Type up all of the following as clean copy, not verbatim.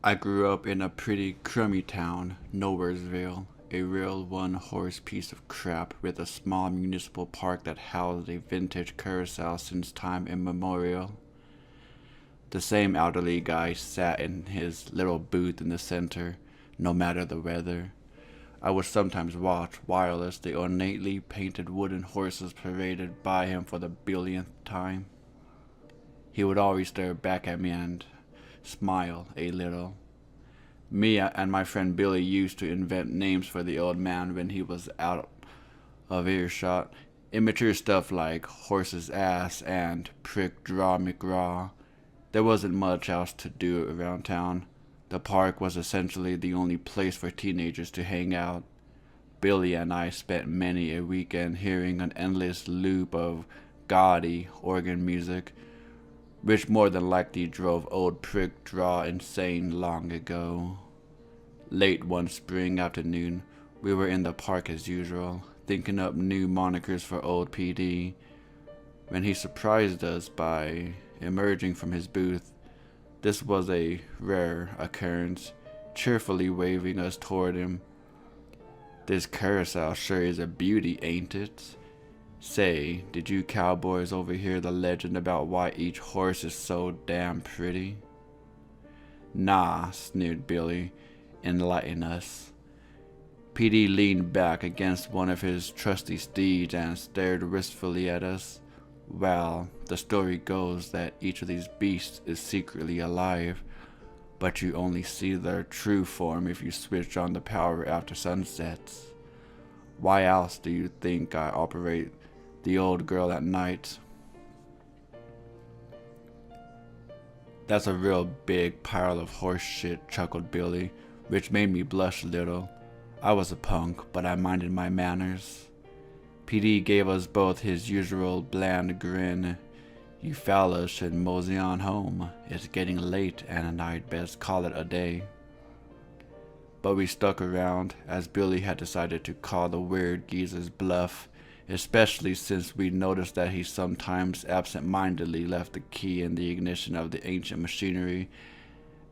I grew up in a pretty crummy town, Nowheresville, a real one-horse piece of crap with a small municipal park that housed a vintage carousel since time immemorial. The same elderly guy sat in his little booth in the center, no matter the weather. I would sometimes watch, wireless, the ornately painted wooden horses paraded by him for the billionth time. He would always stare back at me and smile a little. Me and my friend Billy used to invent names for the old man when he was out of earshot. Immature stuff like horse's ass and prick draw McGraw. There wasn't much else to do around town. The park was essentially the only place for teenagers to hang out. Billy and I spent many a weekend hearing an endless loop of gaudy organ music, which more than likely drove old Prick Draw insane long ago. Late one spring afternoon, we were in the park as usual, thinking up new monikers for old PD, when he surprised us by emerging from his booth. This was a rare occurrence, cheerfully waving us toward him. "This carousel sure is a beauty, ain't it? Say, did you cowboys overhear the legend about why each horse is so damn pretty?" "Nah," sneered Billy. "Enlighten us." PD leaned back against one of his trusty steeds and stared wistfully at us. "Well, the story goes that each of these beasts is secretly alive, but you only see their true form if you switch on the power after sunsets. Why else do you think I operate the old girl at night?" "That's a real big pile of horse shit," chuckled Billy, which made me blush a little. I was a punk, but I minded my manners. PD gave us both his usual bland grin. "You fellas should mosey on home. It's getting late and I'd best call it a day." But we stuck around, as Billy had decided to call the weird geezer's bluff, especially since we noticed that he sometimes absent-mindedly left the key in the ignition of the ancient machinery,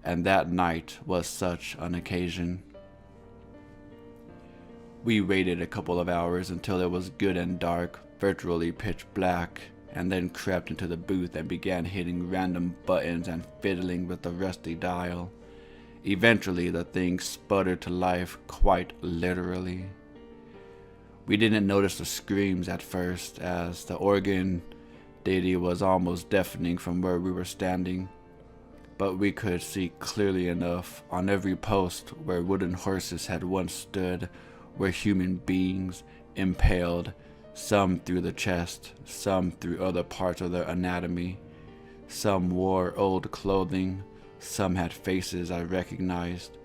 and that night was such an occasion. We waited a couple of hours until it was good and dark, virtually pitch black, and then crept into the booth and began hitting random buttons and fiddling with the rusty dial. Eventually, the thing sputtered to life, quite literally. We didn't notice the screams at first, as the organ ditty was almost deafening from where we were standing, but we could see clearly enough on every post where wooden horses had once stood were human beings, impaled, some through the chest, some through other parts of their anatomy. Some wore old clothing, some had faces I recognized,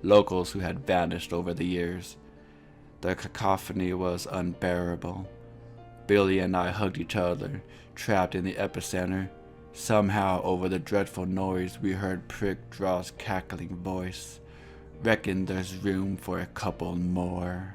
locals who had vanished over the years. The cacophony was unbearable. Billy and I hugged each other, trapped in the epicenter. Somehow, over the dreadful noise, we heard Prick Draw's cackling voice. "Reckon there's room for a couple more."